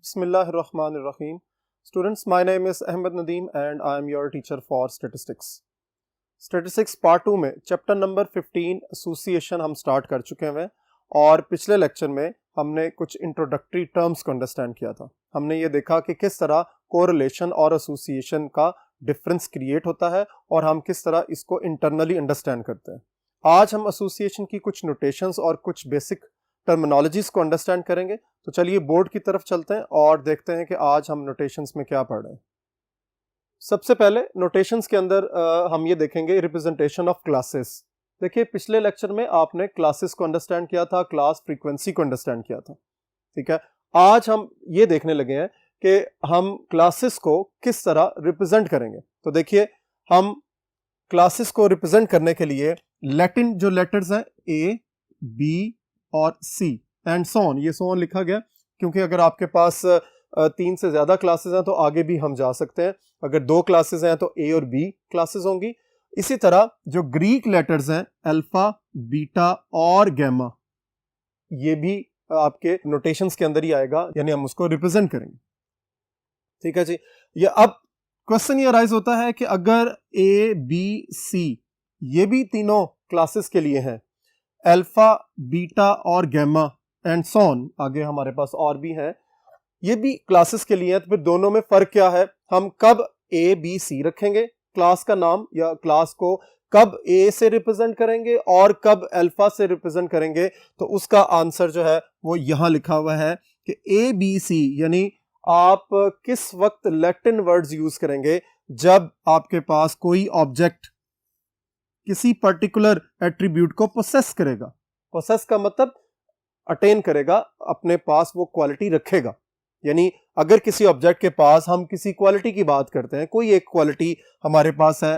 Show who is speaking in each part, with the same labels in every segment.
Speaker 1: Bismillahirrahmanirrahim. Students, my name is Ahmed Nadeem and I am your teacher for Statistics. Statistics Part 2 में chapter number 15 association हम start कर चुके हैं और पिछले लेक्चर में हमने कुछ इंट्रोडक्टरी टर्म्स को अंडरस्टैंड किया था। हमने ये देखा कि किस तरह कोरिलेशन और एसोसिएशन का डिफरेंस क्रिएट होता है और हम किस तरह इसको इंटरनली अंडरस्टैंड करते हैं। आज हम एसोसिएशन की कुछ नोटेशंस और कुछ बेसिक टर्मिनोलॉजीज को अंडरस्टैंड करेंगे। तो चलिए बोर्ड की तरफ चलते हैं और देखते हैं कि आज हम नोटेशंस में क्या पढ़ रहे हैं। सबसे पहले नोटेशंस के अंदर हम ये देखेंगे रिप्रेजेंटेशन ऑफ क्लासेस। देखिए पिछले लेक्चर में आपने क्लासेस को अंडरस्टैंड किया था, क्लास फ्रीक्वेंसी को अंडरस्टैंड किया था, ठीक है। आज हम ये देखने लगे हैं कि हम क्लासेस को किस तरह रिप्रेजेंट करेंगे। तो देखिए हम क्लासेस को रिप्रेजेंट करने के लिए लैटिन जो लेटर्स हैं ए, बी और सी एंड सो ऑन, ये सो ऑन लिखा गया क्योंकि अगर आपके पास 3 से ज्यादा क्लासेस हैं तो आगे भी हम जा सकते हैं। अगर 2 क्लासेस हैं तो ए और बी क्लासेस होंगी। इसी तरह जो ग्रीक लेटर्स हैं अल्फा, बीटा और गैमा, ये भी आपके नोटेशंस के अंदर ही आएगा, यानी हम उसको रिप्रेजेंट करेंगे, ठीक है जी। ये अब क्वेश्चन ये अराइज होता है कि अगर ए, बी, सी ये भी तीनों क्लासेस के लिए हैं, अल्फा, बीटा और गैमा एंड सो ऑन, आगे हमारे पास और भी है, ये भी क्लासेस के लिए है, तो फिर दोनों में फर्क क्या है? हम कब ए, बी, सी रखेंगे क्लास का नाम, या क्लास को कब ए से रिप्रेजेंट करेंगे और कब अल्फा से रिप्रेजेंट करेंगे? तो उसका आंसर जो है वो यहां लिखा हुआ है कि ए, बी, सी, यानी आप किस वक्त लैटिन वर्ड्स यूज करेंगे जब आपके पास कोई ऑब्जेक्ट किसी पर्टिकुलर एट्रीब्यूट को पोसेस करेगा। पोसेस का मतलब अटेन करेगा, अपने पास वो क्वालिटी रखेगा। यानी अगर किसी ऑब्जेक्ट के पास हम किसी क्वालिटी की बात करते हैं, कोई एक क्वालिटी हमारे पास है,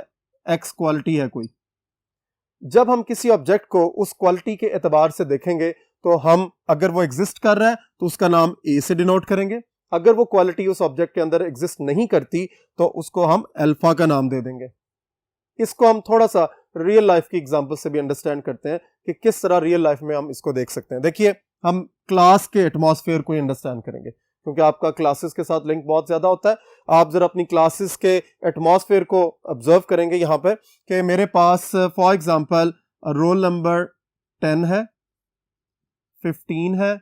Speaker 1: एक्स क्वालिटी है कोई, जब हम किसी ऑब्जेक्ट को उस क्वालिटी के एतबार से देखेंगे तो हम अगर वो एग्जिस्ट कर रहा है तो उसका नाम ए से डिनोट करेंगे। अगर वो क्वालिटी उस ऑब्जेक्ट के अंदर एग्जिस्ट नहीं करती तो उसको हम अल्फा का नाम दे देंगे। इसको हम थोड़ा सा रियल लाइफ की एग्जांपल से भी अंडरस्टैंड करते हैं कि किस तरह रियल लाइफ में हम इसको देख सकते हैं। देखिए हम क्लास के एटमॉस्फेयर को अंडरस्टैंड करेंगे क्योंकि आपका क्लासेस के साथ लिंक बहुत ज्यादा होता है। आप जरा अपनी क्लासेस के एटमॉस्फेयर को ऑब्जर्व करेंगे यहाँ पे कि मेरे पास फॉर एग्जांपल रोल नंबर 10 है, 15 है,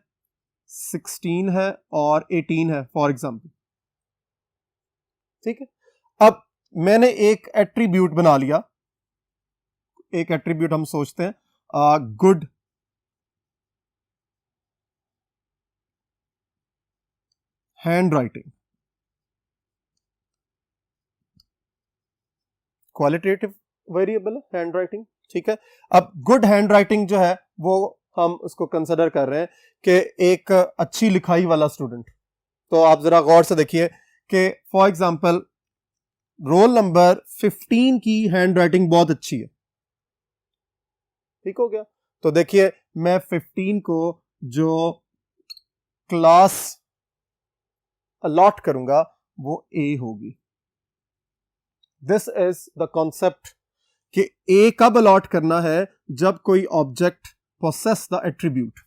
Speaker 1: 16 है और 18 है फॉर एग्जांपल, ठीक है। अब मैंने एक एट्रीब्यूट बना लिया, एक एट्रीब्यूट हम सोचते हैं good hand writing, qualitative variable है हैंड राइटिंग, ठीक है। अब गुड हैंड राइटिंग जो है वो हम उसको कंसिडर कर रहे हैं कि एक अच्छी लिखाई वाला स्टूडेंट। तो आप जरा गौर से देखिए कि फॉर एग्जांपल रोल नंबर 15 की हैंड राइटिंग बहुत अच्छी है, ठीक हो गया। तो देखिए मैं 15 को जो क्लास अलॉट करूंगा वो ए होगी। दिस इज द कॉन्सेप्ट कि ए कब अलॉट करना है, जब कोई ऑब्जेक्ट पोसेस द एट्रीब्यूट,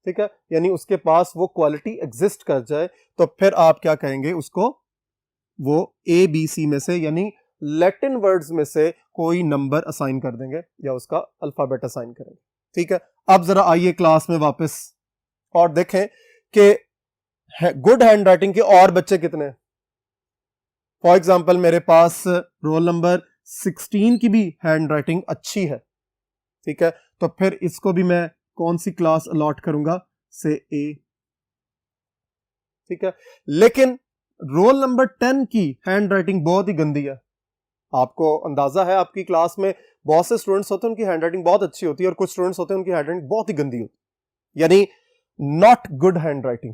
Speaker 1: ठीक है, यानी उसके पास वो क्वालिटी एग्जिस्ट कर जाए तो फिर आप क्या कहेंगे उसको, वो ए, बी, सी में से यानी लैटिन वर्ड्स में से कोई नंबर असाइन कर देंगे या उसका अल्फाबेट असाइन करेंगे, ठीक है। अब जरा आइए क्लास में वापस और देखें कि गुड हैंड राइटिंग के और बच्चे कितने हैं। फॉर एग्जांपल मेरे पास रोल नंबर 16 की भी हैंड राइटिंग अच्छी है, ठीक है। तो फिर इसको भी मैं कौन सी क्लास अलॉट करूंगा, से ए, ठीक है। लेकिन रोल नंबर 10 की हैंड राइटिंग बहुत ही गंदी है। आपको अंदाजा है आपकी क्लास में बहुत से स्टूडेंट्स होते हैं उनकी हैंड राइटिंग बहुत अच्छी होती है और कुछ स्टूडेंट्स होते हैं उनकी हैंड राइटिंग बहुत ही गंदी होती है, यानी नॉट गुड हैंड राइटिंग।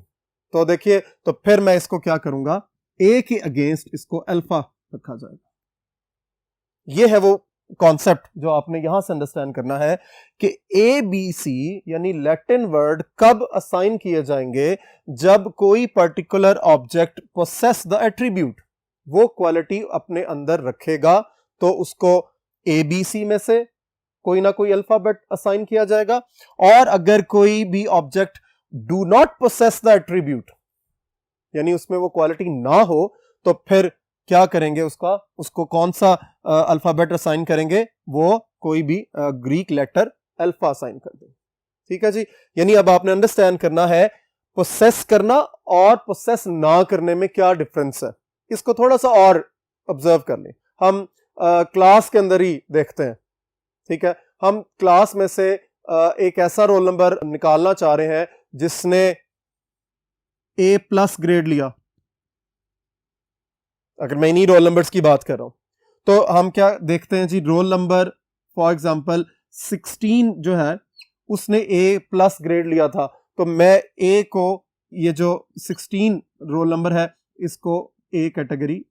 Speaker 1: तो देखिए तो फिर मैं इसको क्या करूंगा, ए के अगेंस्ट इसको अल्फा रखा जाएगा। यह है वो कॉन्सेप्ट जो आपने यहां से अंडरस्टैंड करना है कि ए, बी, सी यानी लैटिन वर्ड कब असाइन किए जाएंगे, जब कोई particular object possess the attribute, वो क्वालिटी अपने अंदर रखेगा तो उसको ए, बी, सी में से कोई ना कोई अल्फाबेट असाइन किया जाएगा। और अगर कोई भी object do not possess the attribute, यानी उसमें वो क्वालिटी ना हो, तो फिर क्या करेंगे, उसको कौन सा अल्फाबेट असाइन करेंगे, वो कोई भी ग्रीक लेटर अल्फा असाइन कर दें। ठीक है जी। यानी अब आपने अंडरस्टैंड करना है प्रोसेस करना और प्रोसेस ना करने में क्या डिफरेंस है। इसको थोड़ा सा और ऑब्जर्व कर लें। हम क्लास के अंदर ही देखते हैं। ठीक है, हम क्लास में से एक ऐसा रोल नंबर निकालना चाह रहे हैं जिसने A+ ग्रेड लिया। अगर मैं इन्हीं रोल नंबर्स की बात कर रहा हूं, तो हम क्या देखते हैं जी, रोल नंबर फॉर एग्जांपल 16 जो है उसने A+ ग्रेड लिया था, तो मैं A को, ये जो 16 रोल नंबर है, इसको A कैटेगरी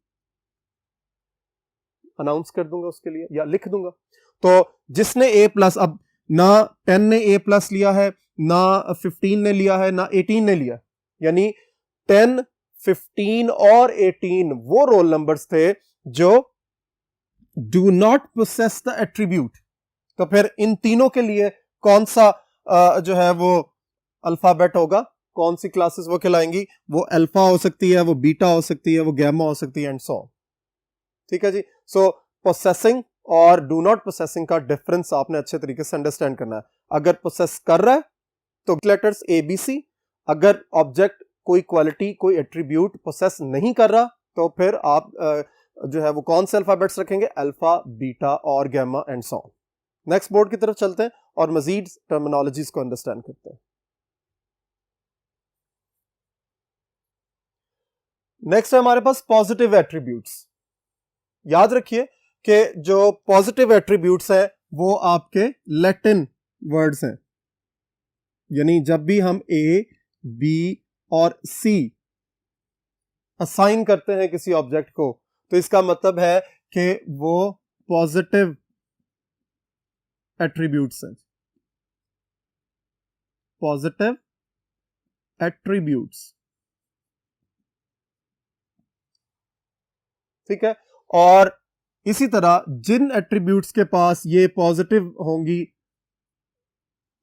Speaker 1: अनाउंस कर दूंगा उसके लिए, या लिख दूंगा। तो जिसने A+, अब ना 10 ने A+ लिया है, ना 15 ने लिया है, ना 18 ने लिया, यानी 10, 15 और 18 वो रोल नंबर्स थे जो do not possess the attribute. तो फिर इन तीनों के लिए कौन सा जो है वो अल्फाबेट होगा, कौन सी क्लासेस वो कहलाएंगी, वो अल्फा हो सकती है, वो बीटा हो सकती है, वो गैमा हो सकती है, एंड सो ऑन। ठीक है जी। सो प्रोसेसिंग और डू नॉट प्रोसेसिंग का डिफरेंस आपने अच्छे तरीके से अंडरस्टैंड करना है। अगर प्रोसेस कर रहा है तो लेटर्स ABC, अगर ऑब्जेक्ट कोई क्वालिटी, कोई एट्रीब्यूट प्रोसेस नहीं कर रहा, तो फिर आप जो है वो कौन से अल्फाबेट्स रखेंगे, अल्फा, बीटा और gamma and so on. Next board की तरफ चलते हैं और मजीद टर्मिनोलॉजीज को अंडरस्टैंड करते हैं। नेक्स्ट है हमारे पास पॉजिटिव एट्रीब्यूट्स। याद रखिए कि जो पॉजिटिव एट्रीब्यूट्स हैं वो आपके लैटिन वर्ड्स हैं, यानी जब भी हम A, B और C असाइन करते हैं किसी ऑब्जेक्ट को, तो इसका मतलब है कि वो पॉजिटिव एट्रीब्यूट्स हैं, पॉजिटिव एट्रीब्यूट्स। ठीक है, और इसी तरह जिन एट्रीब्यूट्स के पास ये पॉजिटिव होंगी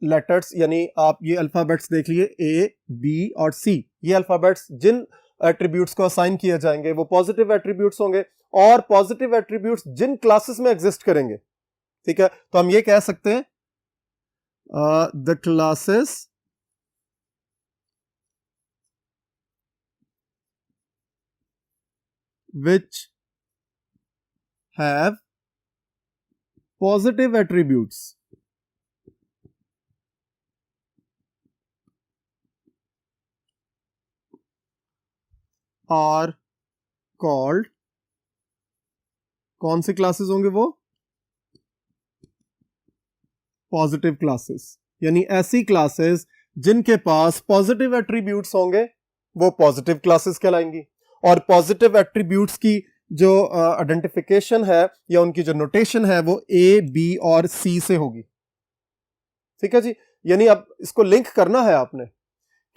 Speaker 1: लेटर्स, यानी आप ये अल्फाबेट्स देख लिए A, B और C, ये अल्फाबेट्स जिन एट्रीब्यूट्स को असाइन किए जाएंगे वो पॉजिटिव एट्रीब्यूट्स होंगे, और पॉजिटिव एट्रीब्यूट्स जिन क्लासेस में एग्जिस्ट करेंगे। ठीक है, तो हम ये कह सकते हैं the classes which have positive attributes are called, कौन सी क्लासेस होंगे वो, पॉजिटिव क्लासेस। यानी ऐसी क्लासेस जिनके पास पॉजिटिव एट्रीब्यूट्स होंगे वो पॉजिटिव क्लासेस कहलाएंगी, और पॉजिटिव एट्रीब्यूट्स की जो आइडेंटिफिकेशन है या उनकी जो नोटेशन है वो A, B और C से होगी। ठीक है जी। यानी अब इसको लिंक करना है आपने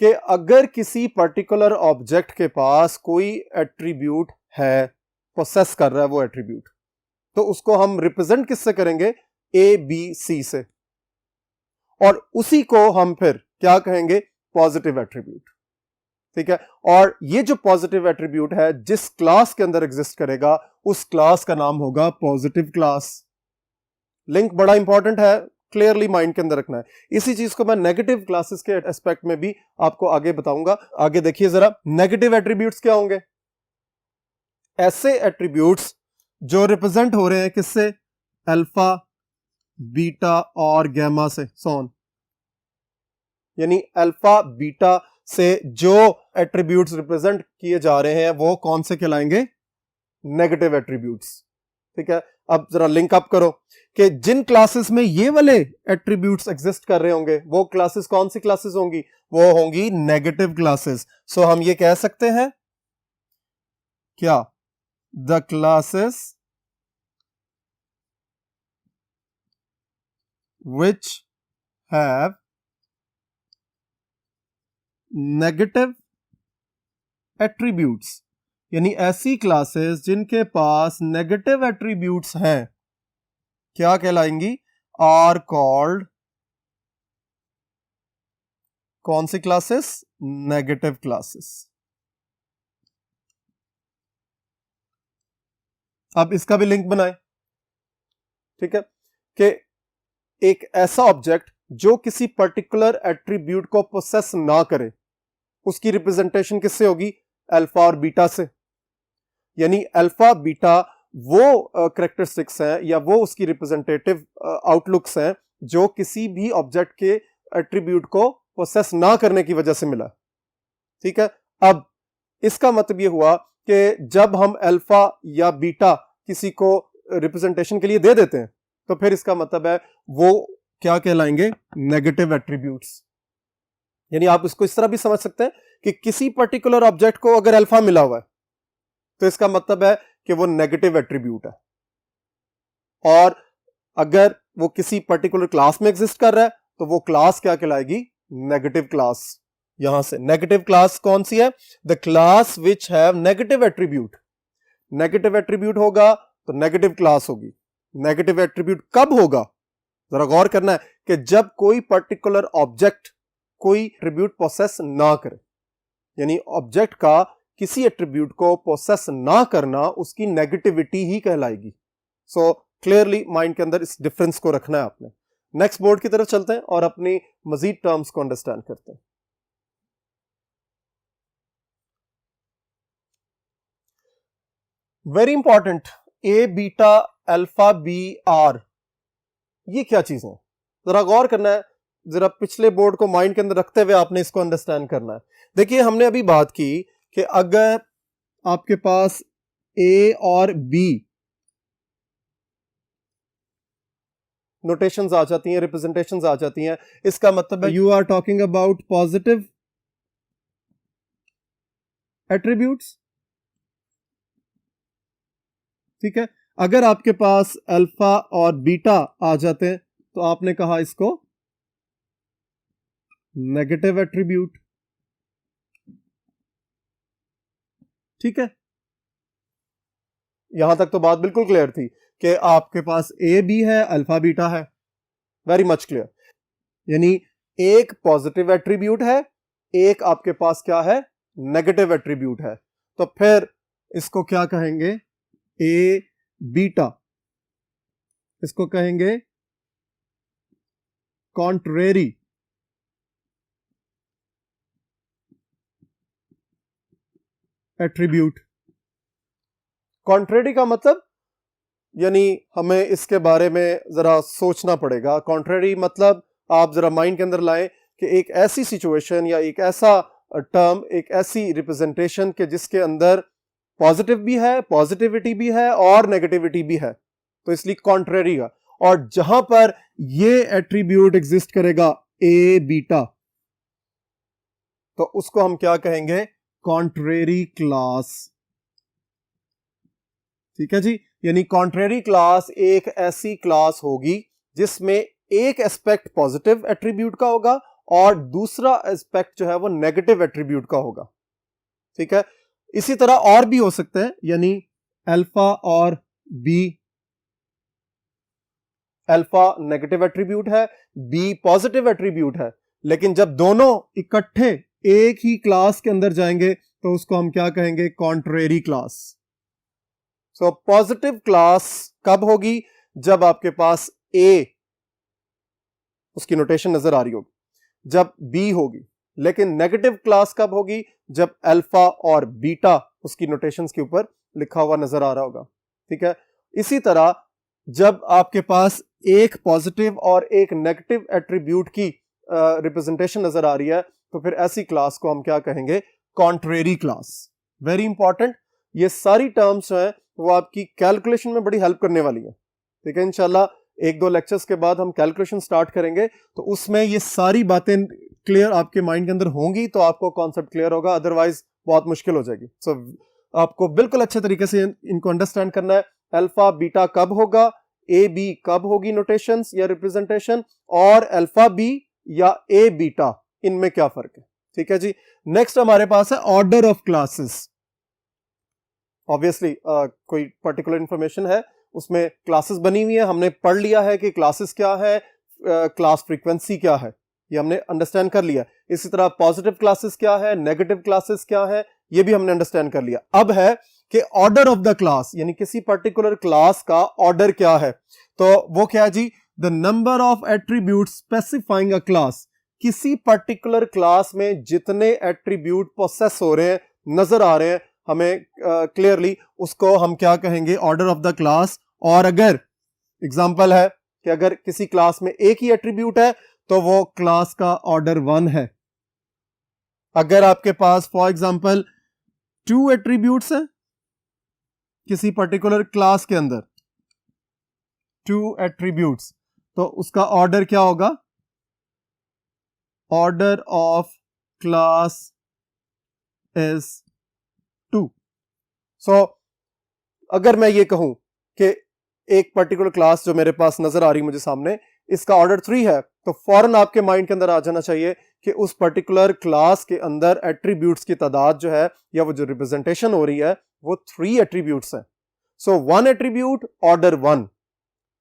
Speaker 1: कि अगर किसी पर्टिकुलर ऑब्जेक्ट के पास कोई एट्रीब्यूट है, प्रोसेस कर रहा है वो एट्रीब्यूट, तो उसको हम रिप्रेजेंट किससे करेंगे, A, B, C से, और उसी को हम फिर क्या कहेंगे, पॉजिटिव एट्रीब्यूट। ठीक है, और ये जो पॉजिटिव एट्रीब्यूट है जिस क्लास के अंदर एग्जिस्ट करेगा उस क्लास का नाम होगा पॉजिटिव क्लास। लिंक बड़ा इंपॉर्टेंट है, क्लियरली माइंड के अंदर रखना है। इसी चीज को मैं नेगेटिव क्लासेस के एस्पेक्ट में भी आपको आगे बताऊंगा। आगे देखिए जरा, नेगेटिव एट्रीब्यूट्स क्या होंगे, ऐसे एट्रीब्यूट्स जो रिप्रेजेंट हो रहे हैं किससे, अल्फा, बीटा और गैमा से, सोन। यानी अल्फा, बीटा से जो एट्रीब्यूट्स रिप्रेजेंट किए जा रहे हैं वो कौन से कहलाएंगे, नेगेटिव एट्रीब्यूट्स। ठीक है, अब जरा लिंक अप करो कि जिन क्लासेस में ये वाले एट्रीब्यूट्स एग्जिस्ट कर रहे होंगे वो क्लासेस कौन सी क्लासेस होंगी, वो होंगी नेगेटिव क्लासेस। सो हम ये कह सकते हैं क्या, the classes which have negative attributes, यानी ऐसी क्लासेस जिनके पास नेगेटिव एट्रीब्यूट्स हैं क्या कहलाएंगी, आर कॉल्ड, कौन सी क्लासेस, नेगेटिव क्लासेस। अब इसका भी लिंक बनाए, ठीक है, कि एक ऐसा ऑब्जेक्ट जो किसी पर्टिकुलर एट्रीब्यूट को पोसेस ना करे, उसकी रिप्रेजेंटेशन किससे होगी? अल्फा और बीटा से। यानी अल्फा बीटा वो करेक्टरिस्टिक्स हैं या वो उसकी रिप्रेजेंटेटिव आउटलुक्स हैं जो किसी भी ऑब्जेक्ट के एट्रीब्यूट को पोसेस ना करने की वजह से मिला, ठीक है। अब इसका मतलब ये हुआ कि जब हम अल्फा या बीटा किसी को रिप्रेजेंटेशन के लिए दे देते हैं तो फिर इसका मतलब है वो क्या कहलाएंगे? Negative attributes. यानी आप इसको इस तरह भी समझ सकते हैं कि किसी पर्टिकुलर ऑब्जेक्ट को अगर अल्फा मिला हुआ है तो इसका मतलब है कि वो नेगेटिव एट्रीब्यूट है, और अगर वो किसी पर्टिकुलर क्लास में एग्जिस्ट कर रहा है तो वो क्लास क्या कहलाएगी? Negative class. यहां से नेगेटिव क्लास कौन सी है? The class which have negative attribute. Negative attribute होगा तो नेगेटिव क्लास होगी। नेगेटिव एट्रीब्यूट कब होगा? जरा गौर करना है कि जब कोई पर्टिकुलर ऑब्जेक्ट कोई एट्रीब्यूट पोसेस ना करे, यानी ऑब्जेक्ट का किसी एट्रीब्यूट को पोसेस ना करना उसकी नेगेटिविटी ही कहलाएगी। सो क्लियरली माइंड के अंदर इस डिफरेंस को रखना है आपने। नेक्स्ट बोर्ड की तरफ चलते हैं और अपनी मजीद टर्म्स को अंडरस्टैंड करते हैं। Very important, A beta alpha B are, ये क्या चीजें हैं? जरा गौर करना है, जरा पिछले बोर्ड को माइंड के अंदर रखते हुए आपने इसको अंडरस्टैंड करना है। देखिए हमने अभी बात की कि अगर आपके पास ए और बी नोटेशंस आ जाती हैं, रिप्रेजेंटेशंस आ जाती हैं, इसका मतलब है you are talking about positive attributes, ठीक है। अगर आपके पास अल्फा और बीटा आ जाते हैं तो आपने कहा इसको नेगेटिव एट्रीब्यूट, ठीक है। यहां तक तो बात बिल्कुल क्लियर थी कि आपके पास ए बी है, अल्फा बीटा है, वेरी मच क्लियर। यानी एक पॉजिटिव एट्रीब्यूट है, एक आपके पास क्या है? नेगेटिव एट्रीब्यूट है। तो फिर इसको क्या कहेंगे? ए बीटा, इसको कहेंगे कॉन्ट्रेरी एट्रीब्यूट। कॉन्ट्रेरी का मतलब, यानी हमें इसके बारे में जरा सोचना पड़ेगा। कॉन्ट्रेरी मतलब आप जरा माइंड के अंदर लाएं कि एक ऐसी सिचुएशन या एक ऐसा टर्म, एक ऐसी रिप्रेजेंटेशन के जिसके अंदर पॉजिटिव भी है, पॉजिटिविटी भी है और नेगेटिविटी भी है, तो इसलिए कॉन्ट्रेरी का। और जहां पर ये एट्रीब्यूट एग्जिस्ट करेगा ए बीटा, तो उसको हम क्या कहेंगे? कॉन्ट्रेरी क्लास, ठीक है जी। यानी कॉन्ट्रेरी क्लास एक ऐसी क्लास होगी जिसमें एक एस्पेक्ट पॉजिटिव एट्रीब्यूट का होगा और दूसरा एस्पेक्ट जो है वो नेगेटिव एट्रीब्यूट का होगा, ठीक है। इसी तरह और भी हो सकते हैं, यानी अल्फा और बी, अल्फा नेगेटिव एट्रीब्यूट है, बी पॉजिटिव एट्रीब्यूट है, लेकिन जब दोनों इकट्ठे एक ही क्लास के अंदर जाएंगे तो उसको हम क्या कहेंगे? Contrary class. So positive class कब होगी? जब आपके पास ए, उसकी नोटेशन नजर आ रही होगी, जब बी होगी। लेकिन नेगेटिव क्लास कब होगी? जब अल्फा और बीटा उसकी नोटेशंस के ऊपर लिखा हुआ नजर आ रहा होगा, ठीक है। इसी तरह जब आपके पास एक पॉजिटिव और एक नेगेटिव एट्रीब्यूट की रिप्रेजेंटेशन नजर आ रही है तो फिर ऐसी क्लास को हम क्या कहेंगे? Contrary class. वेरी इंपॉर्टेंट, ये सारी टर्म्स जो है वो आपकी कैलकुलेशन में बड़ी हेल्प करने वाली है, ठीक है। इंशाल्लाह एक दो लेक्चर्स के बाद हम कैलकुलेशन स्टार्ट करेंगे तो उसमें ये सारी बातें क्लियर आपके माइंड के अंदर होंगी तो आपको कॉन्सेप्ट क्लियर होगा, अदरवाइज बहुत मुश्किल हो जाएगी। सो आपको बिल्कुल अच्छे तरीके से इनको अंडरस्टैंड करना है। अल्फा बीटा कब होगा, ए बी कब होगी नोटेशंस या रिप्रेजेंटेशन, और अल्फा बी या ए बीटा, इनमें क्या फर्क है, ठीक है जी। नेक्स्ट हमारे पास है ऑर्डर ऑफ क्लासेस। ऑब्वियसली कोई पर्टिकुलर इंफॉर्मेशन है, उसमें क्लासेस बनी हुई है, हमने पढ़ लिया है कि क्लासेस क्या है, क्लास फ्रीक्वेंसी क्या है, ये हमने अंडरस्टैंड कर लिया। इसी तरह पॉजिटिव क्लासेस क्या है, नेगेटिव क्लासेस क्या है, ये भी हमने अंडरस्टैंड कर लिया। अब है कि ऑर्डर ऑफ द क्लास, यानी किसी पर्टिकुलर क्लास का ऑर्डर क्या है, तो वो क्या है जी, the number of attribute specifying a class, किसी पर्टिकुलर क्लास में जितने एट्रीब्यूट प्रोसेस हो रहे हैं, नजर आ रहे हैं हमें क्लियरली, उसको हम क्या कहेंगे, ऑर्डर ऑफ द क्लास। और अगर एग्जांपल है कि अगर किसी क्लास में एक ही एट्रीब्यूट है तो वो क्लास का ऑर्डर 1 है। अगर आपके पास फॉर एग्जांपल 2 एट्रीब्यूट्स हैं किसी पर्टिकुलर क्लास के अंदर, 2 एट्रीब्यूट्स, तो उसका ऑर्डर क्या होगा, ऑर्डर ऑफ क्लास इज 2। सो अगर मैं ये कहूं कि एक पर्टिकुलर क्लास जो मेरे पास नजर आ रही मुझे सामने, इसका ऑर्डर 3 है, तो फौरन आपके माइंड के अंदर आ जाना चाहिए कि उस पर्टिकुलर क्लास के अंदर एट्रीब्यूट्स की तादाद जो है, या वो जो रिप्रेजेंटेशन हो रही है, वो 3 एट्रीब्यूट्स हैं। सो 1 एट्रीब्यूट ऑर्डर 1,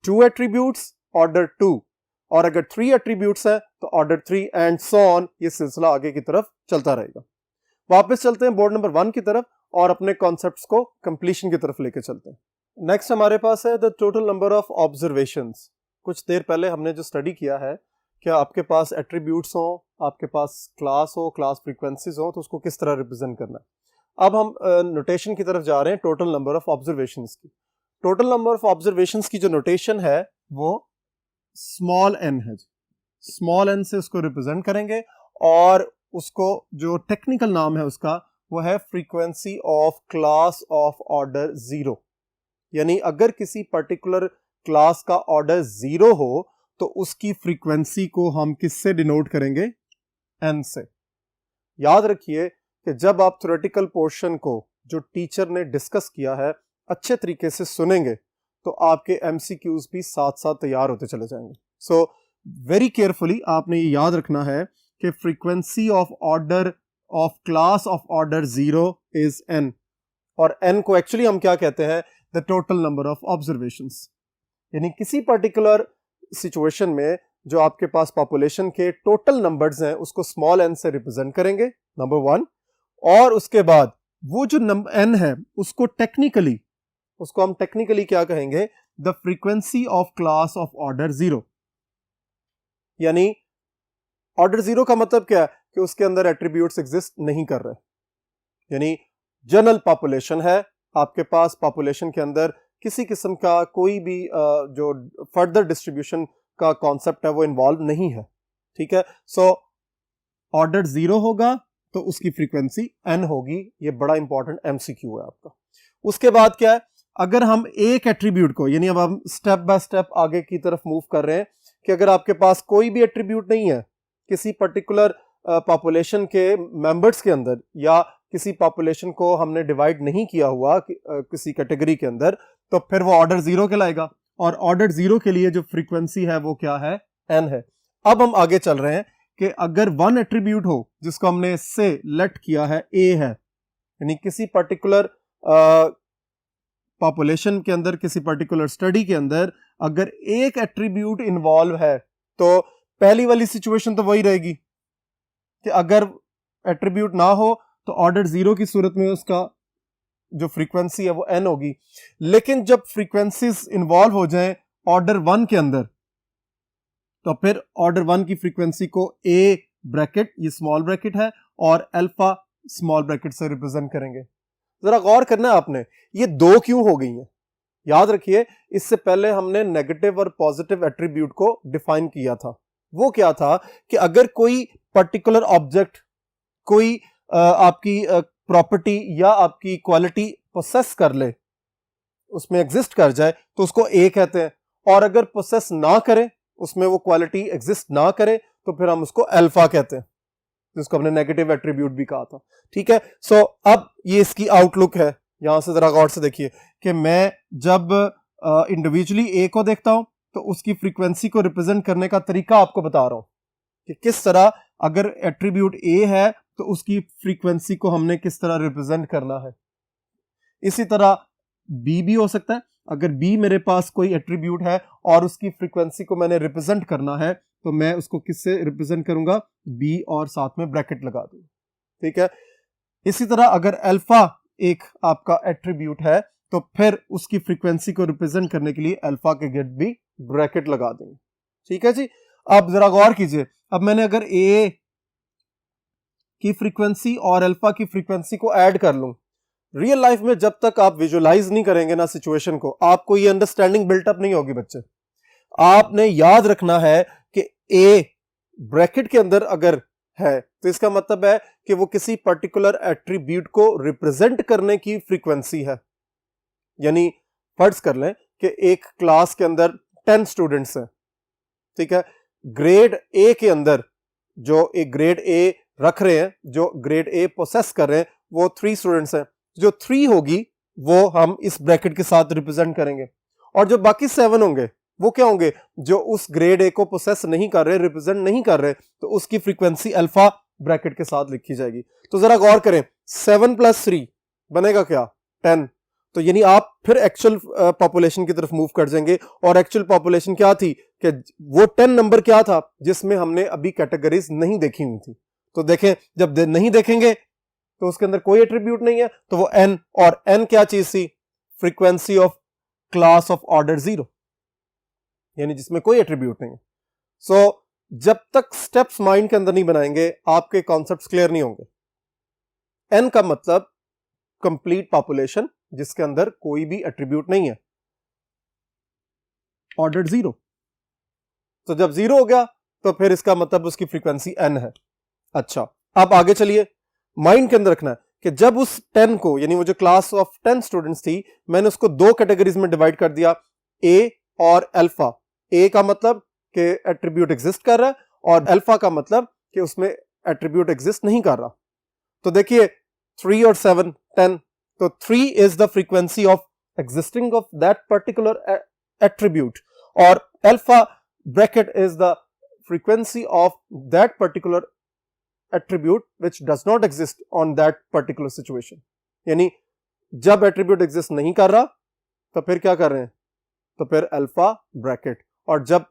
Speaker 1: 2 एट्रीब्यूट्स ऑर्डर 2, और अगर 3 एट्रीब्यूट्स हैं तो ऑर्डर 3, एंड सो ऑन, ये सिलसिला आगे की तरफ चलता रहेगा। वापस चलते हैं बोर्ड नंबर 1 की तरफ और अपने कॉन्सेप्ट्स को कंप्लीशन की तरफ लेके चलते हैं। नेक्स्ट हमारे पास है the total number of observations. कुछ देर पहले हमने जो स्टडी किया है कि आपके पास एट्रीब्यूट्स हो, आपके पास क्लास हो, क्लास फ्रीक्वेंसीज हो, तो उसको किस तरह रिप्रेजेंट करना है। अब हम नोटेशन की तरफ जा रहे हैं टोटल नंबर ऑफ ऑब्जर्वेशंस की। टोटल नंबर ऑफ ऑब्जर्वेशंस की जो नोटेशन है वो स्मॉल एन है, स्मॉल एन से उसको रिप्रेजेंट करेंगे, और उसको जो टेक्निकल नाम है उसका वो है frequency of class of order 0। यानी अगर किसी पर्टिकुलर क्लास का ऑर्डर 0 हो तो उसकी फ्रीक्वेंसी को हम किससे डिनोट करेंगे, n से। याद रखिए कि जब आप थ्योरेटिकल पोर्शन को जो टीचर ने डिस्कस किया है अच्छे तरीके से सुनेंगे तो आपके MCQs भी साथ साथ तैयार होते चले जाएंगे। सो वेरी केयरफुली आपने ये याद रखना है कि frequency of order of class of order 0 is n, और n को एक्चुअली हम क्या कहते हैं, the total number of observations. यानी किसी पर्टिकुलर सिचुएशन में जो आपके पास पॉपुलेशन के टोटल नंबर्स हैं उसको स्मॉल n से रिप्रेजेंट करेंगे, नंबर 1। और उसके बाद वो जो नंबर n है उसको हम टेक्निकली क्या कहेंगे, the frequency of class of order 0। यानी ऑर्डर 0 का मतलब क्या है कि उसके अंदर एट्रीब्यूट्स एग्जिस्ट नहीं कर रहे। यानी जनरल पॉपुलेशन है, आपके पास पॉपुलेशन के अंदर किसी किस्म का कोई भी जो फर्दर डिस्ट्रीब्यूशन का कॉन्सेप्ट है वो इन्वॉल्व नहीं है, ठीक है। सो ऑर्डर 0 होगा तो उसकी फ्रीक्वेंसी n होगी। ये बड़ा इंपॉर्टेंट MCQ है आपका। उसके बाद क्या है, अगर हम एक एट्रीब्यूट को, यानी अब हम स्टेप बाय स्टेप आगे की तरफ मूव कर रहे हैं कि अगर आपके पास कोई भी एट्रीब्यूट नहीं है किसी पर्टिकुलर पॉपुलेशन के मेंबर्स के अंदर, या किसी पॉपुलेशन को हमने डिवाइड नहीं किया हुआ किसी कैटेगरी के अंदर, तो फिर वो ऑर्डर 0 कहलाएगा, और ऑर्डर 0 के लिए जो फ्रीक्वेंसी है वो क्या है, n है। अब हम आगे चल रहे हैं कि अगर 1 एट्रीब्यूट हो जिसको हमने से लेट किया है a है, यानी किसी पर्टिकुलर पॉपुलेशन के अंदर, किसी पर्टिकुलर स्टडी के अंदर अगर एक एट्रीब्यूट इन्वॉल्व है तो पहली वाली सिचुएशन तो वही रहेगी कि अगर एट्रीब्यूट ना हो तो ऑर्डर 0 की सूरत में उसका जो फ्रीक्वेंसी है वो n होगी। लेकिन जब फ्रीक्वेंसीज इन्वॉल्व हो जाएं ऑर्डर 1 के अंदर तो फिर ऑर्डर 1 की फ्रीक्वेंसी को a ब्रैकेट, ये स्मॉल ब्रैकेट है, और अल्फा स्मॉल ब्रैकेट से रिप्रेजेंट करेंगे। जरा गौर करना है आपने, ये 2 क्यों हो गई हैं। याद रखिए इससे पहले हमने नेगेटिव और पॉजिटिव एट्रीब्यूट को डिफाइन किया था। वो क्या था कि अगर कोई पर्टिकुलर ऑब्जेक्ट, कोई आपकी प्रॉपर्टी या आपकी क्वालिटी पोसेस कर ले, उसमें एग्जिस्ट कर जाए, तो उसको A कहते हैं, और अगर पोसेस ना करे, उसमें वो क्वालिटी एग्जिस्ट ना करे, तो फिर हम उसको अल्फा कहते हैं, जिसको हमने नेगेटिव एट्रीब्यूट भी कहा था, ठीक है। सो अब ये इसकी आउटलुक है। यहां से जरा गौर से देखिए कि मैं जब इंडिविजुअली A को देखता हूं तो उसकी फ्रीक्वेंसी को रिप्रेजेंट करने का तरीका आपको बता रहा हूं कि किस तरह अगर एट्रीब्यूट A है तो उसकी फ्रीक्वेंसी को हमने किस तरह रिप्रेजेंट करना है। इसी तरह B भी हो सकता है। अगर B मेरे पास कोई एट्रीब्यूट है और उसकी फ्रीक्वेंसी को मैंने रिप्रेजेंट करना है तो मैं उसको किससे रिप्रेजेंट करूंगा, B और साथ में ब्रैकेट लगा दूंगा, ठीक है। इसी तरह अगर अल्फा एक आपका एट्रीब्यूट है तो फिर उसकी फ्रीक्वेंसी को रिप्रेजेंट करने के लिए अल्फा के गेट भी ब्रैकेट लगा देंगे। ठीक है जी। अब जरा गौर कीजिए, अब मैंने अगर ए की फ्रीक्वेंसी और अल्फा की फ्रीक्वेंसी को ऐड कर लूं, रियल लाइफ में जब तक आप विजुअलाइज नहीं करेंगे ना सिचुएशन को, आपको ये अंडरस्टैंडिंग बिल्टअप नहीं होगी बच्चे। आपने याद रखना है कि ए ब्रैकेट के अंदर अगर है तो इसका मतलब है कि वो किसी पर्टिकुलर एट्रीब्यूट को रिप्रेजेंट करने की फ्रीक्वेंसी है। यानी फर्ज कर लें कि एक क्लास के अंदर 10 स्टूडेंट्स हैं, ठीक है। ग्रेड ए के अंदर जो एक ग्रेड ए रख रहे हैं, जो ग्रेड ए प्रोसेस कर रहे हैं, वो 3 स्टूडेंट्स हैं। जो 3 होगी वो हम इस ब्रैकेट के साथ रिप्रेजेंट करेंगे, और जो बाकी 7 होंगे वो क्या होंगे, जो उस ग्रेड ए को प्रोसेस नहीं कर रहे, रिप्रेजेंट नहीं कर रहे, तो उसकी फ्रीक्वेंसी अल्फा ब्रैकेट के साथ लिखी जाएगी। तो जरा गौर करें, 7 + 3 बनेगा क्या, 10। तो यानी आप फिर एक्चुअल पॉपुलेशन की तरफ मूव कर जाएंगे, और एक्चुअल पॉपुलेशन क्या थी कि वो 10 नंबर क्या था जिसमें हमने अभी कैटेगरीज नहीं देखी हुई थी। तो देखें, जब नहीं देखेंगे तो उसके अंदर कोई एट्रीब्यूट नहीं है, तो वो n, और n क्या चीज थी, frequency of class of order 0, यानी जिसमें कोई एट्रीब्यूट नहीं है। सो जब तक स्टेप्स माइंड के अंदर नहीं बनाएंगे आपके कॉन्सेप्ट्स क्लियर नहीं होंगे। n का मतलब कंप्लीट पॉपुलेशन जिसके अंदर कोई भी एट्रीब्यूट नहीं है, ऑर्डर 0। तो जब 0 हो गया तो फिर इसका मतलब उसकी फ्रीक्वेंसी n है। अच्छा, अब आगे चलिए, माइंड के अंदर रखना है कि जब उस 10 को, यानी वो जो क्लास ऑफ 10 स्टूडेंट्स थी, मैंने उसको 2 कैटेगरीज में डिवाइड कर दिया, ए और अल्फा। ए का मतलब कि एट्रीब्यूट एग्जिस्ट कर रहा है, और अल्फा का मतलब कि उसमें एट्रीब्यूट एग्जिस्ट नहीं कर रहा। तो देखिए 3 और 7 10, तो 3 is the frequency of existing of that particular attribute, और alpha bracket is the frequency of that particular attribute which does not exist on that particular situation। यानी जब एट्रीब्यूट एग्जिस्ट नहीं कर रहा तो फिर क्या कर रहे हैं, तो फिर अल्फा ब्रैकेट, और जब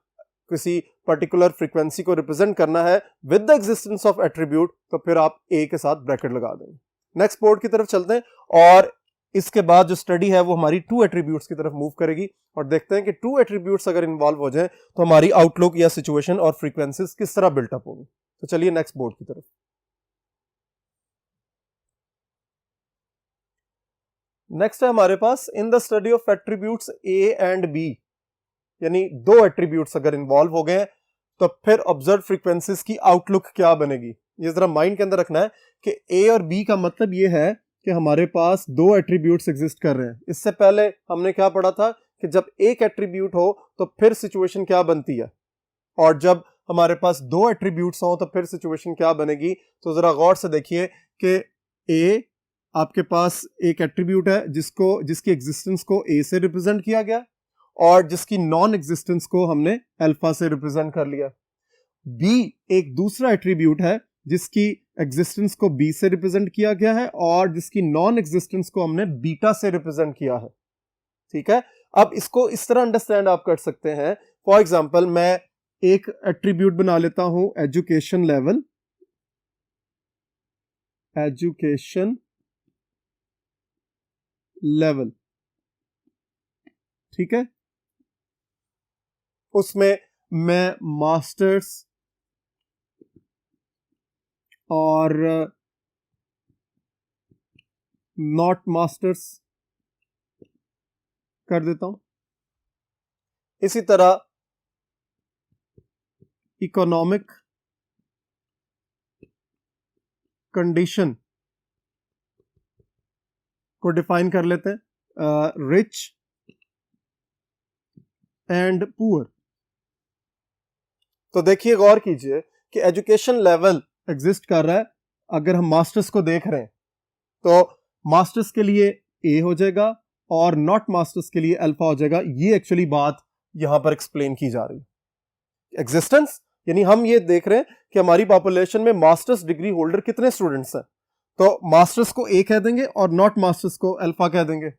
Speaker 1: किसी पर्टिकुलर फ्रीक्वेंसी को रिप्रेजेंट करना है with the existence of attribute तो फिर आप ए के साथ ब्रैकेट लगा देंगे। नेक्स्ट बोर्ड की तरफ चलते हैं, और इसके बाद जो स्टडी है वो हमारी 2 एट्रीब्यूट्स की तरफ मूव करेगी, और देखते हैं कि 2 एट्रीब्यूट्स अगर इन्वॉल्व हो जाएं तो हमारी आउटलुक या सिचुएशन और फ्रीक्वेंसीज किस तरह बिल्टअप होगी। तो चलिए नेक्स्ट बोर्ड की तरफ। नेक्स्ट है हमारे पास, in the study of attributes A and B, यानी 2 एट्रीब्यूट्स अगर इन्वॉल्व हो गए तो फिर ऑब्जर्व फ्रीक्वेंसीज की आउटलुक क्या बनेगी। ये जरा माइंड के अंदर रखना है कि ए और बी का मतलब ये है कि हमारे पास 2 एट्रीब्यूट्स एग्जिस्ट कर रहे हैं। इससे पहले हमने क्या पढ़ा था कि जब एक एट्रीब्यूट हो तो फिर सिचुएशन क्या बनती है, और जब हमारे पास 2 एट्रीब्यूट्स हो तो फिर सिचुएशन क्या बनेगी। तो जरा गौर से देखिए कि ए आपके पास एक एट्रीब्यूट है जिसकी एग्जिस्टेंस को ए से रिप्रेजेंट किया गया, और जिसकी नॉन एग्जिस्टेंस को हमने अल्फा से रिप्रेजेंट कर लिया। बी एक दूसरा एट्रीब्यूट है जिसकी एग्जिस्टेंस को बी से रिप्रेजेंट किया गया है, और जिसकी नॉन एग्जिस्टेंस को हमने बीटा से रिप्रेजेंट किया है। ठीक है, अब इसको इस तरह अंडरस्टैंड आप कर सकते हैं। फॉर एग्जांपल मैं एक एट्रीब्यूट बना लेता हूं एजुकेशन लेवल, एजुकेशन लेवल, ठीक है। उसमें मैं मास्टर्स और नॉट मास्टर्स कर देता हूं। इसी तरह इकोनॉमिक कंडीशन को डिफाइन कर लेते हैं, रिच एंड पुअर। तो देखिए गौर कीजिए कि एजुकेशन लेवल एग्जिस्ट कर रहा है। अगर हम मास्टर्स को देख रहे हैं तो मास्टर्स के लिए ए हो जाएगा और नॉट मास्टर्स के लिए अल्फा हो जाएगा। ये एक्चुअली बात यहां पर एक्सप्लेन की जा रही है। एग्जिस्टेंस यानी हम ये देख रहे हैं कि हमारी पॉपुलेशन में मास्टर्स डिग्री होल्डर कितने स्टूडेंट्स हैं, तो मास्टर्स को ए कह देंगे और नॉट मास्टर्स को अल्फा कह देंगे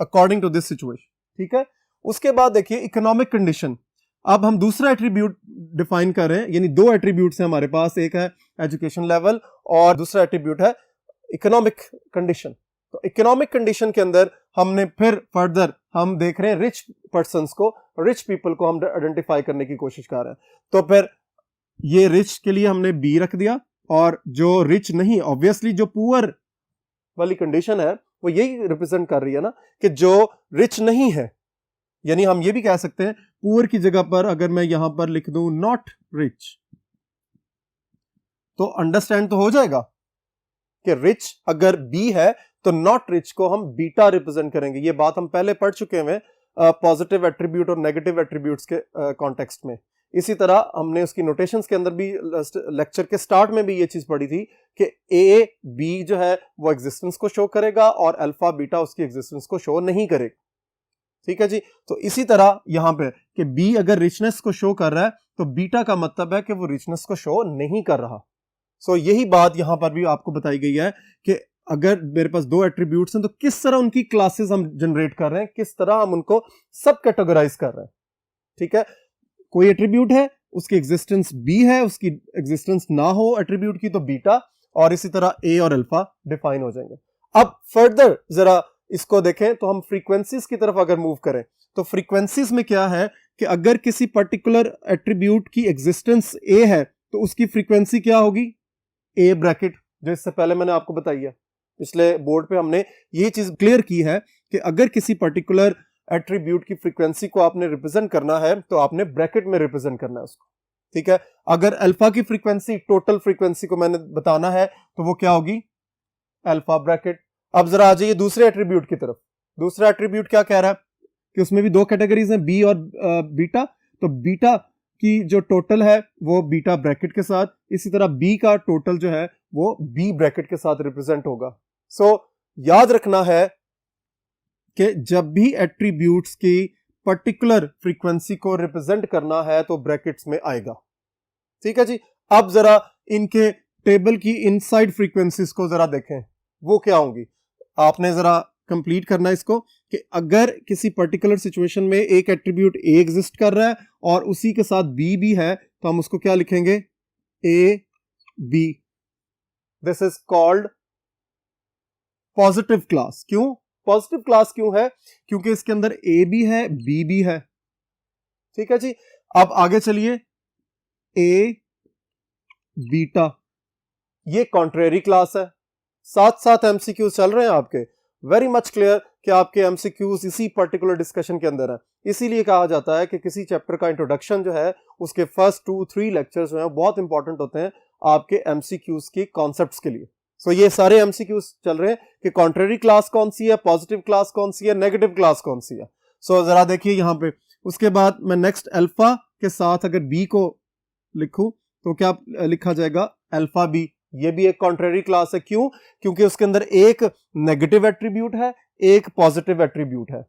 Speaker 1: अकॉर्डिंग टू दिस सिचुएशन। ठीक है, उसके बाद देखिए इकोनॉमिक कंडीशन। अब हम दूसरा एट्रीब्यूट डिफाइन कर रहे हैं, यानी 2 एट्रीब्यूट्स हैं हमारे पास, एक है एजुकेशन लेवल और दूसरा एट्रीब्यूट है इकोनॉमिक कंडीशन। तो इकोनॉमिक कंडीशन के अंदर हमने फिर फर्दर हम देख रहे हैं रिच पर्सन्स को, रिच पीपल को हम आइडेंटिफाई करने की कोशिश कर रहे हैं। तो फिर ये रिच के लिए हमने बी रख दिया, और जो रिच नहीं, ऑब्वियसली जो पुअर वाली कंडीशन है वो यही रिप्रेजेंट कर रही है ना, कि जो रिच नहीं है, यानी हम ये भी कह सकते हैं पुअर की जगह पर अगर मैं यहां पर लिख दूं नॉट रिच, तो अंडरस्टैंड तो हो जाएगा कि रिच अगर बी है तो नॉट रिच को हम बीटा रिप्रेजेंट करेंगे। ये बात हम पहले पढ़ चुके हैं पॉजिटिव एट्रीब्यूट और नेगेटिव एट्रीब्यूट्स के कॉन्टेक्स्ट में। इसी तरह हमने उसकी नोटेशंस के अंदर भी लेक्चर के स्टार्ट में भी ये चीज पढ़ी थी कि ए बी जो है वो एग्जिस्टेंस को शो करेगा और अल्फा बीटा उसकी एग्जिस्टेंस को शो नहीं करेगा। ठीक है जी। तो इसी तरह यहां पे कि बी अगर रिचनेस को शो कर रहा है तो बीटा का मतलब है कि वो रिचनेस को शो नहीं कर रहा। सो यही बात यहां पर भी आपको बताई गई है कि अगर मेरे पास दो एट्रीब्यूट्स हैं तो किस तरह उनकी क्लासेस हम जनरेट कर रहे हैं, किस तरह हम उनको सब कैटेगराइज कर रहे हैं। ठीक है, कोई एट्रीब्यूट है, उसकी एग्जिस्टेंस बी है, उसकी एग्जिस्टेंस ना हो एट्रीब्यूट की तो बीटा, और इसी तरह ए और अल्फा डिफाइन हो जाएंगे। अब फर्दर जरा इसको देखें तो हम फ्रीक्वेंसीज की तरफ अगर मूव करें तो फ्रीक्वेंसीज में क्या है कि अगर किसी पर्टिकुलर एट्रीब्यूट की एग्जिस्टेंस ए है तो उसकी फ्रीक्वेंसी क्या होगी, ए ब्रैकेट, जो इससे पहले मैंने आपको बताई है। पिछले बोर्ड पे हमने ये चीज क्लियर की है कि अगर किसी पर्टिकुलर एट्रीब्यूट की फ्रीक्वेंसी को आपने रिप्रेजेंट करना है तो आपने ब्रैकेट में रिप्रेजेंट करना है उसको। ठीक है, अगर अल्फा की फ्रीक्वेंसी, टोटल फ्रीक्वेंसी को मैंने बताना है तो वो क्या होगी, अल्फा ब्रैकेट। अब जरा आ जाइए दूसरे एट्रीब्यूट की तरफ। दूसरा एट्रीब्यूट क्या कह रहा है कि उसमें भी दो कैटेगरीज हैं, बी और बीटा। तो बीटा की जो टोटल है वो बीटा ब्रैकेट के साथ, इसी तरह बी का टोटल जो है वो बी ब्रैकेट के साथ रिप्रेजेंट होगा। सो याद रखना है कि जब भी एट्रीब्यूट्स की पर्टिकुलर फ्रीक्वेंसी को रिप्रेजेंट करना है तो ब्रैकेट्स में आएगा। ठीक है जी। अब जरा इनके टेबल की इनसाइड फ्रीक्वेंसीज को जरा देखें, वो क्या होंगी। आपने जरा कंप्लीट करना इसको कि अगर किसी पर्टिकुलर सिचुएशन में एक एट्रीब्यूट ए एग्जिस्ट कर रहा है और उसी के साथ बी भी है तो हम उसको क्या लिखेंगे, A B. This is called positive class. क्यों पॉजिटिव क्लास क्यों है, क्योंकि इसके अंदर ए भी है बी भी है। ठीक है जी। अब आगे चलिए, ए बीटा ये कॉन्ट्रेरी क्लास है। साथ साथ एमसीक्यूज चल रहे हैं आपके, वेरी मच क्लियर कि आपके एमसीक्यूज इसी पर्टिकुलर डिस्कशन के अंदर है। इसीलिए कहा जाता है कि किसी चैप्टर का इंट्रोडक्शन जो है उसके फर्स्ट 2-3 लेक्चर्स जो है बहुत इंपॉर्टेंट होते हैं आपके एमसीक्यूज के कॉन्सेप्ट्स के लिए। सो ये सारे एमसीक्यूज चल रहे हैं कि कॉन्ट्रेरी क्लास कौन सी है, पॉजिटिव क्लास कौन सी है, नेगेटिव क्लास कौन सी है। सो जरा देखिए यहां पे। उसके बाद मैं नेक्स्ट अल्फा के साथ अगर बी को लिखूं तो क्या लिखा जाएगा, अल्फा बी। ये भी एक कॉन्ट्रेरी क्लास है। क्यों, क्योंकि उसके अंदर एक नेगेटिव एट्रीब्यूट है, एक पॉजिटिव एट्रीब्यूट है।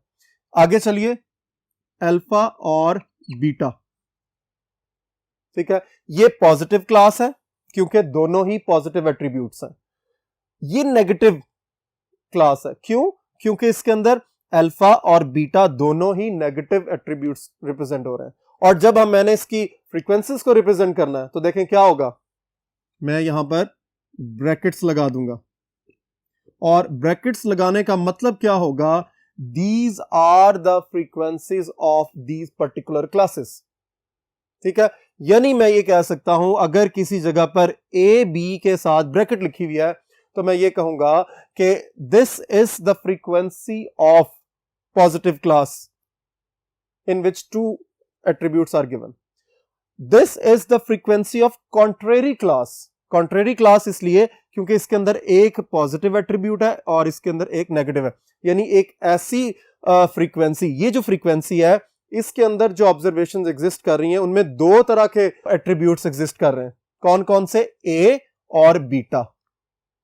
Speaker 1: आगे चलिए, अल्फा और बीटा। ठीक है, ये पॉजिटिव क्लास है क्योंकि दोनों ही पॉजिटिव एट्रीब्यूट्स हैं। ये नेगेटिव क्लास है। क्यों, क्योंकि इसके अंदर अल्फा और बीटा दोनों ही नेगेटिव एट्रीब्यूट्स रिप्रेजेंट हो रहे हैं। और जब मैंने इसकी फ्रीक्वेंसीज को रिप्रेजेंट करना है तो देखें क्या होगा, मैं यहां पर ब्रैकेट्स लगा दूंगा, और ब्रैकेट्स लगाने का मतलब क्या होगा, these are the frequencies of these particular classes. ठीक है, यानी मैं ये कह सकता हूं अगर किसी जगह पर ए बी के साथ ब्रैकेट लिखी हुई है तो मैं ये कहूंगा कि this is the frequency of positive class in which 2 attributes are given. This is the frequency of contrary class. Contrary class इसलिए क्योंकि इसके अंदर एक पॉजिटिव एट्रीब्यूट है और इसके अंदर एक नेगेटिव है, यानी एक ऐसी फ्रीक्वेंसी, ये जो फ्रीक्वेंसी है इसके अंदर जो ऑब्जर्वेशंस एग्जिस्ट कर रही हैं उनमें 2 तरह के एट्रीब्यूट्स एग्जिस्ट कर रहे हैं। कौन कौन से, ए और बीटा।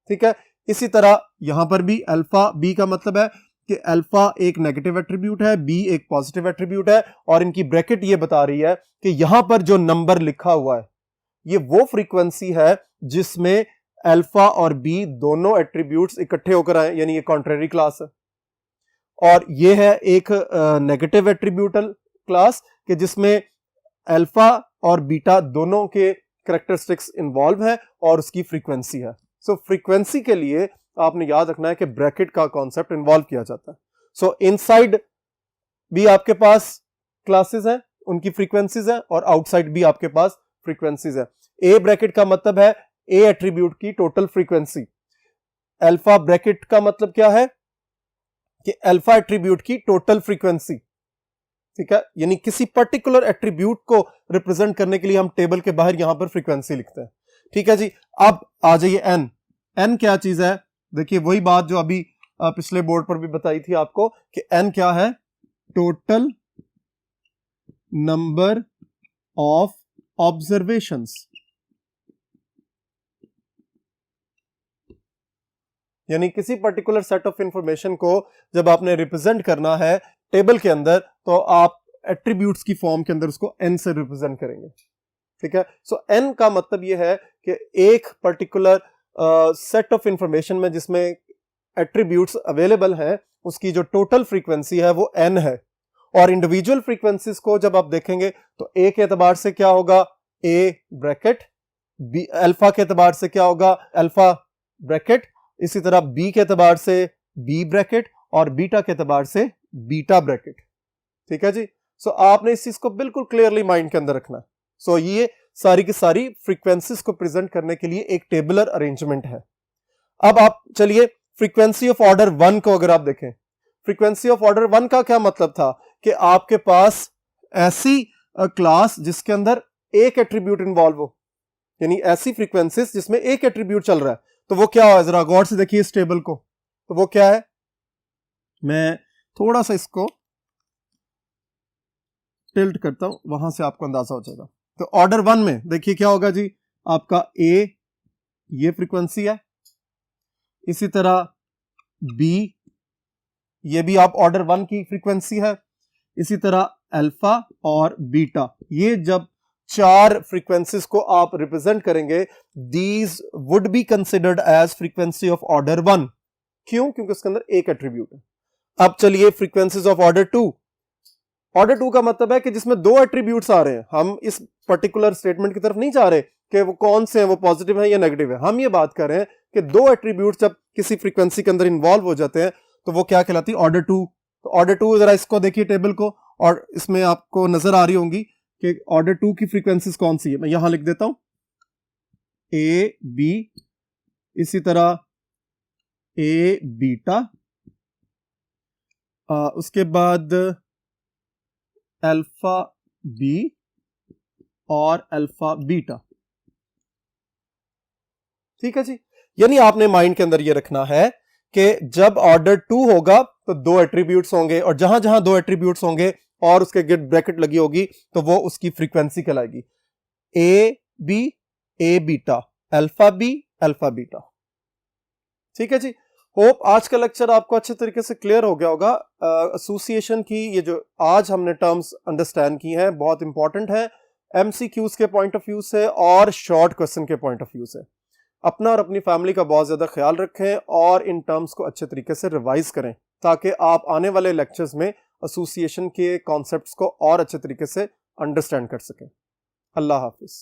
Speaker 1: ठीक है, इसी तरह यहां पर भी अल्फा बी का मतलब है कि अल्फा एक नेगेटिव एट्रीब्यूट है, बी एक पॉजिटिव एट्रीब्यूट है, और इनकी ब्रैकेट ये बता रही है कि यहां पर जो नंबर लिखा हुआ है ये वो फ्रीक्वेंसी है जिसमें अल्फा और बी दोनों एट्रीब्यूट्स इकट्ठे होकर आए, यानी ये कॉन्ट्रेरी क्लास है। और ये है एक नेगेटिव एट्रीब्यूटल क्लास कि जिसमें अल्फा और बीटा दोनों के कैरेक्टरिस्टिक्स इन्वॉल्व है और उसकी फ्रीक्वेंसी है। सो फ्रीक्वेंसी के लिए आपने याद रखना है कि ब्रैकेट का कॉन्सेप्ट इन्वॉल्व किया जाता है। सो इनसाइड भी आपके पास क्लासेस हैं, उनकी फ्रीक्वेंसीज हैं, और आउटसाइड भी आपके पास फ्रीक्वेंसीज है। ए ब्रैकेट का मतलब है ए एट्रीब्यूट की टोटल फ्रीक्वेंसी। अल्फा ब्रैकेट का मतलब क्या है कि अल्फा एट्रीब्यूट की टोटल फ्रीक्वेंसी, ठीक है। यानी किसी पर्टिकुलर एट्रीब्यूट को रिप्रेजेंट करने के लिए हम टेबल के बाहर यहां पर फ्रीक्वेंसी लिखते हैं, ठीक है जी। अब आ जाइए एन। एन क्या चीज है? देखिए वही बात जो अभी पिछले बोर्ड पर भी बताई थी आपको कि एन क्या है? Total number of observations. यानी किसी पर्टिकुलर सेट ऑफ इंफॉर्मेशन को जब आपने रिप्रेजेंट करना है टेबल के अंदर, तो आप एट्रीब्यूट्स की फॉर्म के अंदर उसको एन से रिप्रेजेंट करेंगे, ठीक है। सो एन का मतलब यह है कि एक पर्टिकुलर सेट ऑफ इंफॉर्मेशन में जिसमें एट्रीब्यूट्स अवेलेबल हैं, उसकी जो टोटल फ्रीक्वेंसी है वो एन है। और इंडिविजुअल फ्रीक्वेंसीज को जब आप देखेंगे तो ए के एतबार से क्या होगा? A bracket. बी अल्फा के एतबार से क्या होगा? Alpha bracket. इसी तरह बी के एतबार से बी ब्रैकेट, और बीटा के एतबार से बीटा ब्रैकेट, ठीक है जी। सो आपने इस चीज को बिल्कुल क्लियरली माइंड के अंदर रखना है। सो ये सारी की सारी फ्रीक्वेंसीज को प्रेजेंट करने के लिए एक टेबुलर अरेंजमेंट है। अब आप चलिए फ्रीक्वेंसी ऑफ ऑर्डर 1 को अगर आप देखें, फ्रीक्वेंसी ऑफ ऑर्डर 1 का क्या मतलब था कि आपके पास ऐसी क्लास जिसके अंदर एक एट्रीब्यूट इन्वॉल्व हो, यानी ऐसी फ्रीक्वेंसीज जिसमें एक एट्रीब्यूट चल रहा है। तो वो क्या है? जरा गौर से देखिए इस टेबल को। तो वो क्या है? मैं थोड़ा सा इसको टिल्ट करता हूं, वहां से आपको अंदाजा हो जाएगा। तो ऑर्डर 1 में देखिए क्या होगा जी, आपका ए ये फ्रीक्वेंसी है, इसी तरह बी ये भी आप ऑर्डर 1 की फ्रीक्वेंसी है, इसी तरह अल्फा और बीटा। ये जब चार फ्रीक्वेंसीज को आप रिप्रेजेंट करेंगे, these would be considered as frequency of order 1। क्यों? क्योंकि उसके अंदर एक एट्रीब्यूट है। अब चलिए फ्रीक्वेंसीज ऑफ ऑर्डर 2। ऑर्डर 2 का मतलब है कि जिसमें दो एट्रीब्यूट्स आ रहे हैं। हम इस पर्टिकुलर स्टेटमेंट की तरफ नहीं जा रहे कि वो कौन से हैं, वो पॉजिटिव है या नेगेटिव है। हम ये बात कर रहे हैं कि दो एट्रीब्यूट्स जब किसी फ्रीक्वेंसी के अंदर इन्वॉल्व हो जाते हैं तो वो क्या कहलाती है? ऑर्डर 2। तो ऑर्डर 2 जरा इसको देखिए टेबल को, और इसमें आपको नजर आ रही होंगी कि ऑर्डर 2 की फ्रीक्वेंसीज कौन सी है। मैं यहां लिख देता हूं ए बी, इसी तरह ए बीटा, उसके बाद अल्फा बी और अल्फा बीटा, ठीक है जी। यानी आपने माइंड के अंदर ये रखना है कि जब ऑर्डर 2 होगा तो दो एट्रीब्यूट्स होंगे, और जहां जहां दो एट्रीब्यूट्स होंगे और उसके गिर्द ब्रैकेट लगी होगी तो वो उसकी फ्रीक्वेंसी कहलाएगी। A B, A beta, alpha B, alpha beta, ठीक है जी। होप आज का लेक्चर आपको अच्छे तरीके से क्लियर हो गया होगा। एसोसिएशन की ये जो आज हमने टर्म्स अंडरस्टैंड की हैं बहुत इंपॉर्टेंट है, एमसीक्यूज के पॉइंट ऑफ व्यू से और शॉर्ट क्वेश्चन के पॉइंट ऑफ व्यू से। अपना और अपनी फैमिली का बहुत ज्यादा ख्याल रखें और इन टर्म्स को अच्छे तरीके से रिवाइज करें ताकि आप आने वाले लेक्चर्स में एसोसिएशन के कॉन्सेप्ट्स को और अच्छे तरीके से अंडरस्टैंड कर सकें। अल्लाह हाफिज।